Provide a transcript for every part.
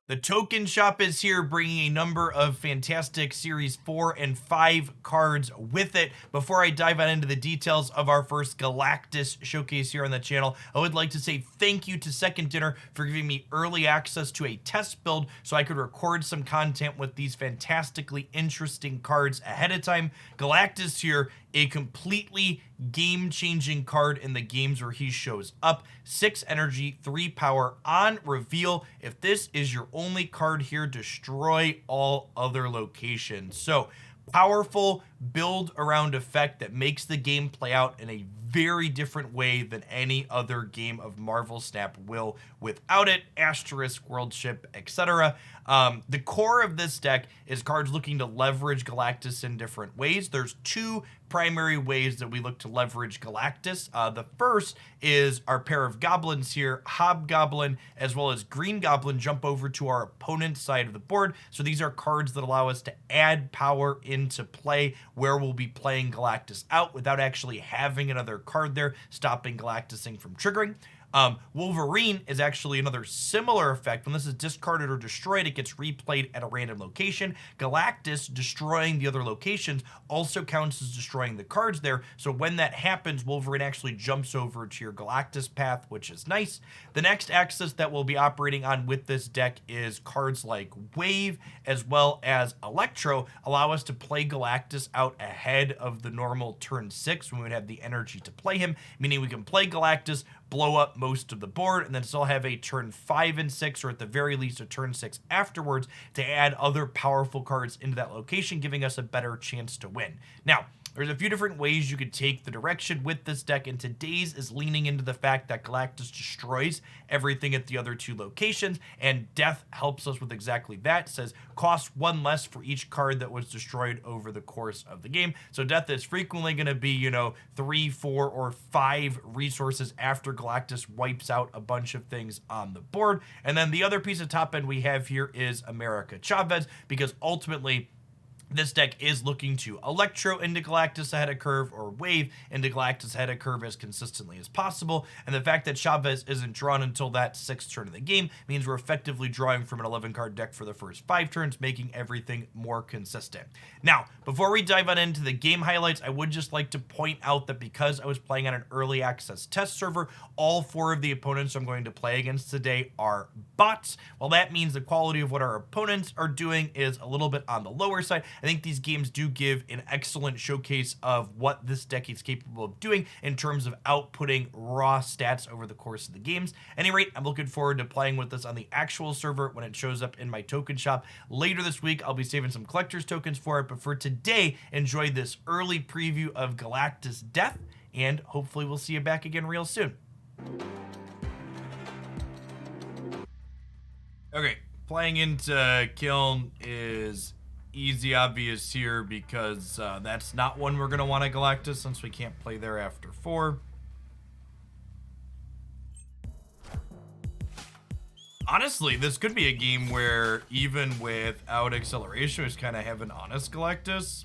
The token shop is here, bringing a number of fantastic Series 4 and 5 cards with it. Before I dive on into the details of our first Galactus showcase here on the channel, I would like to say thank you to Second Dinner for giving me early access to a test build so I could record some content with these fantastically interesting cards ahead of time. Galactus here, a completely game-changing card in the games where he shows up. 6 energy, 3 power on reveal. If this is your only card here, destroy all other locations. So powerful build around effect that makes the game play out in a very different way than any other game of Marvel Snap will without it. Asterisk, World Ship, etc. The core of this deck is cards looking to leverage Galactus in different ways. There's 2 primary ways that we look to leverage Galactus. The first is our pair of goblins here, Hobgoblin as well as Green Goblin, jump over to our opponent's side of the board. So these are cards that allow us to add power into play where we'll be playing Galactus out without actually having another card there, stopping Galactusing from triggering. Wolverine is actually another similar effect. When this is discarded or destroyed, it gets replayed at a random location. Galactus destroying the other locations also counts as destroying the cards there. So when that happens, Wolverine actually jumps over to your Galactus path, which is nice. The next axis that we'll be operating on with this deck is cards like Wave as well as Electro allow us to play Galactus out ahead of the normal turn 6 when we would have the energy to play him, meaning we can play Galactus, blow up most of the board, and then still have a turn 5 and 6, or at the very least a turn 6 afterwards, to add other powerful cards into that location, giving us a better chance to win. Now, there's a few different ways you could take the direction with this deck, and today's is leaning into the fact that Galactus destroys everything at the other 2 locations, and Death helps us with exactly that. It says cost 1 less for each card that was destroyed over the course of the game. So Death is frequently going to be, 3, 4, or 5 resources after Galactus wipes out a bunch of things on the board. And then the other piece of top end we have here is America Chavez, because ultimately this deck is looking to Electro into Galactus ahead of curve or Wave into Galactus ahead of curve as consistently as possible. And the fact that Chavez isn't drawn until that 6th turn of the game means we're effectively drawing from an 11-card deck for the first 5 turns, making everything more consistent. Now, before we dive on into the game highlights, I would just like to point out that because I was playing on an early access test server, all 4 of the opponents I'm going to play against today are bots. Well, that means the quality of what our opponents are doing is a little bit on the lower side. I think these games do give an excellent showcase of what this deck is capable of doing in terms of outputting raw stats over the course of the games. At any rate, I'm looking forward to playing with this on the actual server when it shows up in my token shop later this week. I'll be saving some collector's tokens for it, but for today, enjoy this early preview of Galactus Death, and hopefully we'll see you back again real soon. Okay, playing into Kiln is easy obvious here because that's not one we're going to want to Galactus since we can't play there after 4. Honestly, this could be a game where even without acceleration, we just kind of have an honest Galactus.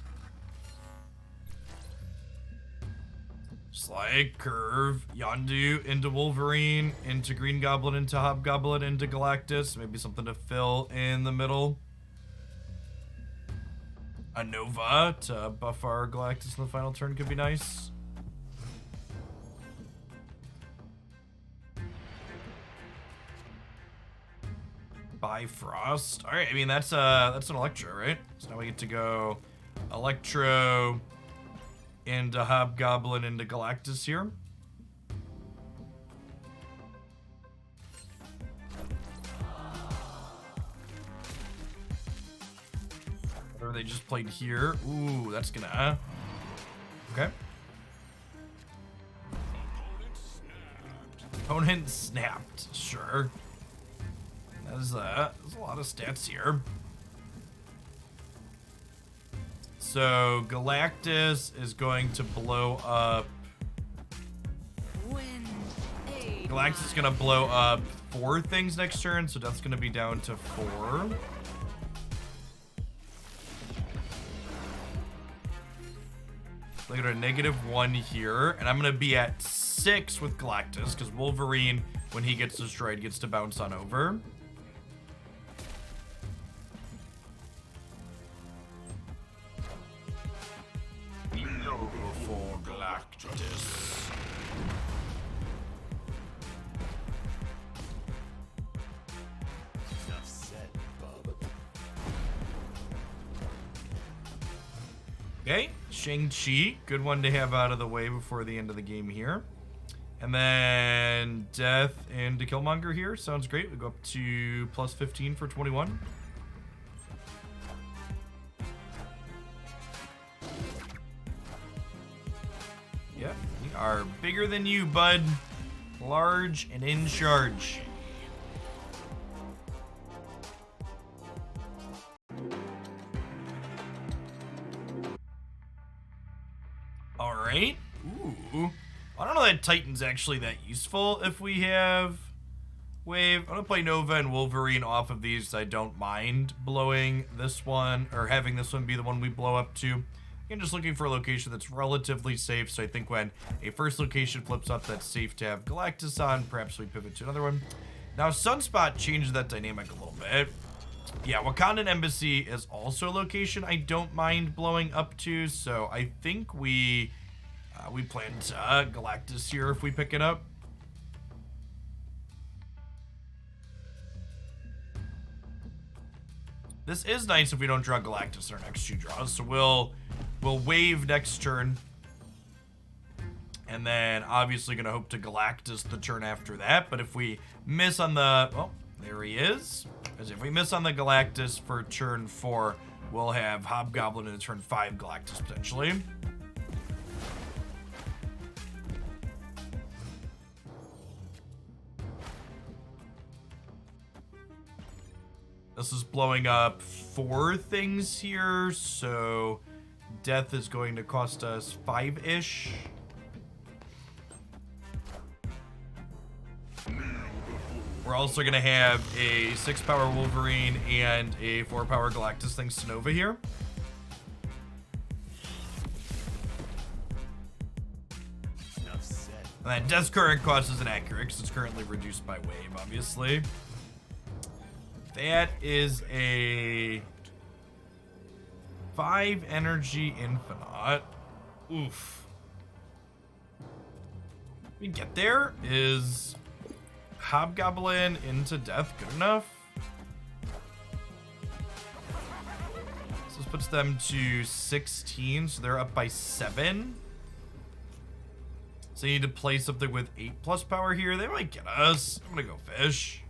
Just like curve Yondu into Wolverine, into Green Goblin, into Hobgoblin, into Galactus. Maybe something to fill in the middle. A Nova to buff our Galactus in the final turn could be nice. Bifrost. All right, I mean that's an Electro, right? So now we get to go Electro into Hobgoblin into Galactus here. Whatever they just played here. Ooh, that's gonna. Okay. Opponent snapped. Sure. There's a lot of stats here. So Galactus is going to blow up. Galactus is gonna blow up 4 things next turn, so that's gonna be down to 4. Look at a -1 here, and I'm gonna be at 6 with Galactus because Wolverine, when he gets destroyed, gets to bounce on over. for Galactus. Enough said, bub. Okay, Shang-Chi, good one to have out of the way before the end of the game here. And then Death and Killmonger here, sounds great. We go up to plus 15 for 21. Yep, we are bigger than you, bud. Large and in charge. All right. Ooh. I don't know that Titan's actually that useful if we have Wave. I'm gonna play Nova and Wolverine off of these. I don't mind blowing this one, or having this one be the one we blow up to. I'm just looking for a location that's relatively safe, so I think when a first location flips up that's safe to have Galactus on, perhaps we pivot to another one. Now, Sunspot changes that dynamic a little bit. Yeah, Wakandan Embassy is also a location I don't mind blowing up to, so I think we plant Galactus here if we pick it up. This is nice if we don't draw Galactus in our next 2 draws, so we'll wave next turn. And then obviously gonna hope to Galactus the turn after that, but if we miss on the, oh, there he is. Because if we miss on the Galactus for turn 4, we'll have Hobgoblin in turn 5 Galactus potentially. This is blowing up 4 things here, so Death is going to cost us 5-ish. We're also going to have a 6-power Wolverine and a 4-power Galactus thanks to Nova here. Enough said. And then Death's current cost is inaccurate because it's currently reduced by wave, obviously. That is a 5 energy infinite. Oof. We get there. Is Hobgoblin into Death good enough? So this puts them to 16, so they're up by 7. So you need to play something with 8+ power here. They might get us. I'm gonna go fish.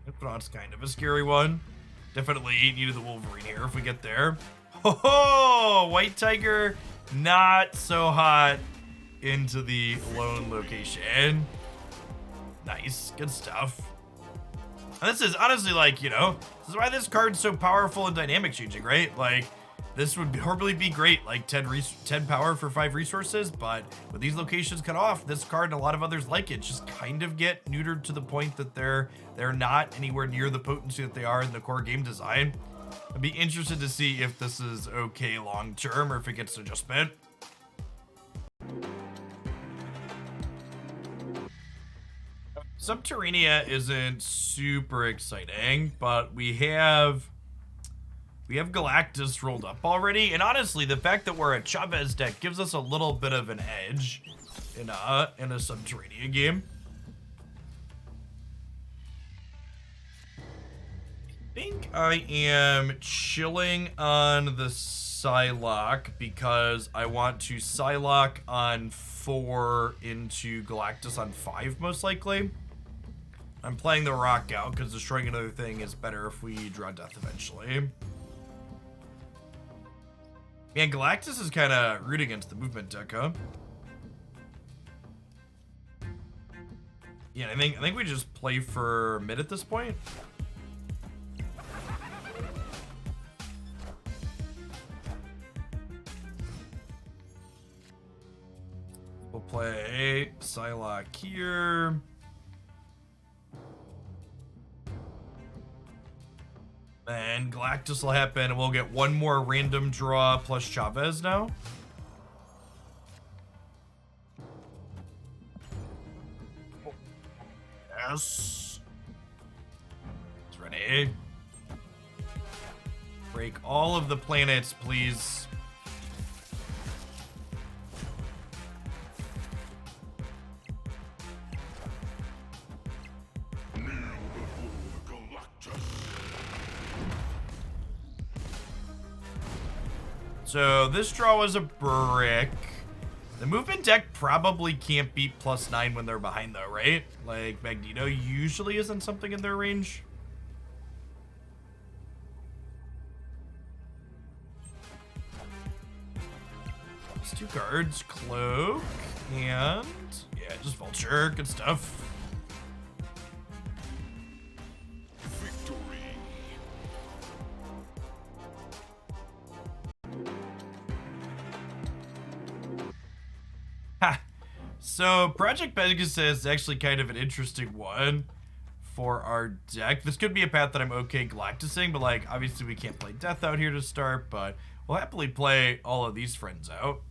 It's kind of a scary one. Definitely needed the Wolverine here if we get there. Oh, White Tiger, not so hot into the lone location. Nice, good stuff. And this is honestly like, you know, this is why this card's so powerful and dynamic changing, right? Like, this would probably be great, like 10 power for 5 resources, but with these locations cut off, this card and a lot of others like it just kind of get neutered to the point that they're not anywhere near the potency that they are in the core game design. I'd be interested to see if this is okay long term or if it gets adjustment. Subterranea isn't super exciting, but we have Galactus rolled up already, and honestly, the fact that we're a Chavez deck gives us a little bit of an edge in a Subterranea game. I think I am chilling on the Psylocke because I want to Psylocke on 4 into Galactus on 5, most likely. I'm playing the Rock out because destroying another thing is better if we draw Death eventually. Man, Galactus is kind of rooting against the movement deck, huh? Yeah, I think we just play for mid at this point. We'll play Psylocke here. And Galactus will happen, and we'll get one more random draw plus Chavez now. Yes. It's ready. Break all of the planets, please. So this draw was a brick. The movement deck probably can't beat +9 when they're behind though, right? Like Magneto usually isn't something in their range. It's 2 cards, Cloak, and yeah, just Vulture, good stuff. Ha! So Project Pegasus is actually kind of an interesting one for our deck. This could be a path that I'm okay Galactusing, but like obviously we can't play Death out here to start, but we'll happily play all of these friends out.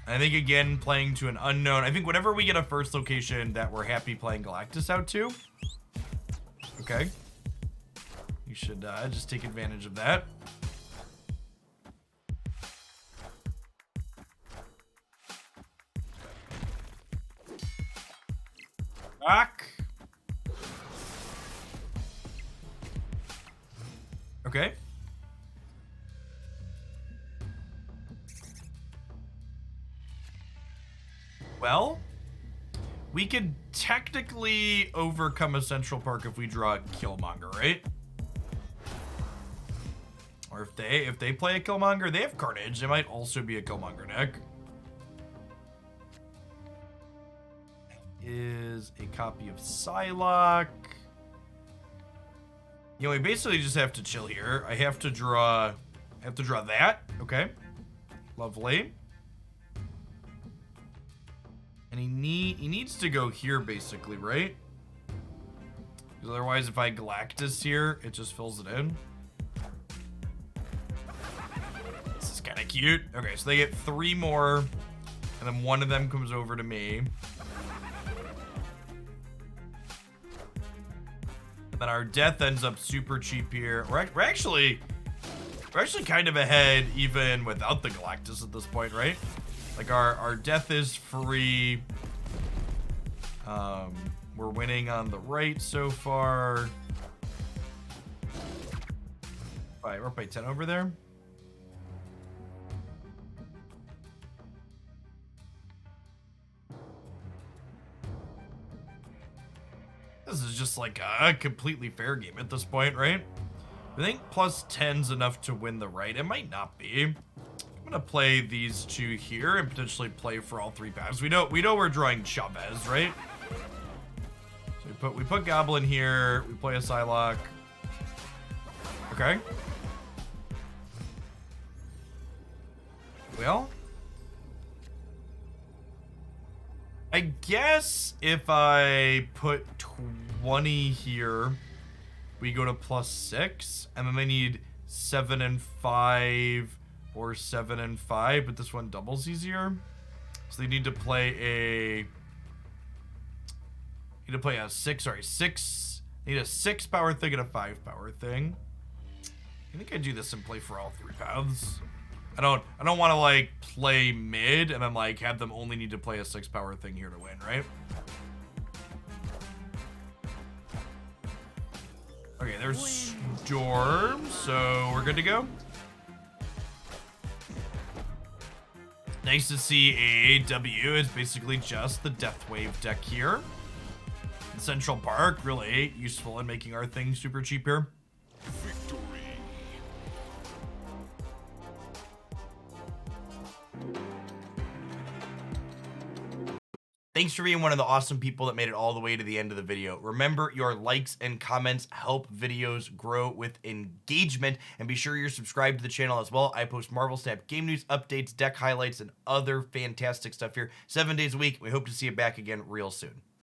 I think again playing to an unknown. I think whenever we get a first location that we're happy playing Galactus out to. Okay. You should just take advantage of that. Rock. Okay. Well, we could technically overcome a Central Park if we draw a Killmonger, right? Or if they play a Killmonger, they have Carnage. They might also be a Killmonger deck. Is a copy of Psylocke. You know, we basically just have to chill here. I have to draw that. Okay. Lovely. And he needs to go here basically, right? Because otherwise if I Galactus here, it just fills it in. This is kind of cute. Okay, so they get 3 more, and then one of them comes over to me. And then our death ends up super cheap here. We're actually kind of ahead even without the Galactus at this point, right? Like our death is free. We're winning on the right so far. All right, we're up by 10 over there. This is just like a completely fair game at this point, right? I think +10's enough to win the right. It might not be. I'm gonna play these 2 here and potentially play for all 3 paths. We know we're drawing Chavez, right? So we put Goblin here. We play a Psylocke. Okay. Well, I guess if I put 20 here, we go to +6, and then they need 7 and 5 or 7 and 5, but this one doubles easier. So they need to play a 6. Need a 6 power thing and a 5 power thing. I think I do this and play for all 3 paths. I don't want to like play mid and then like have them only need to play a 6 power thing here to win, right? Okay, there's Storm, so we're good to go. Nice to see AAW is basically just the Death Wave deck here. Central Park, really useful in making our thing super cheap here. Victory. Thanks for being one of the awesome people that made it all the way to the end of the video. Remember, your likes and comments help videos grow with engagement, and be sure you're subscribed to the channel as well. I post Marvel Snap game news, updates, deck highlights, and other fantastic stuff here 7 days a week. We hope to see you back again real soon.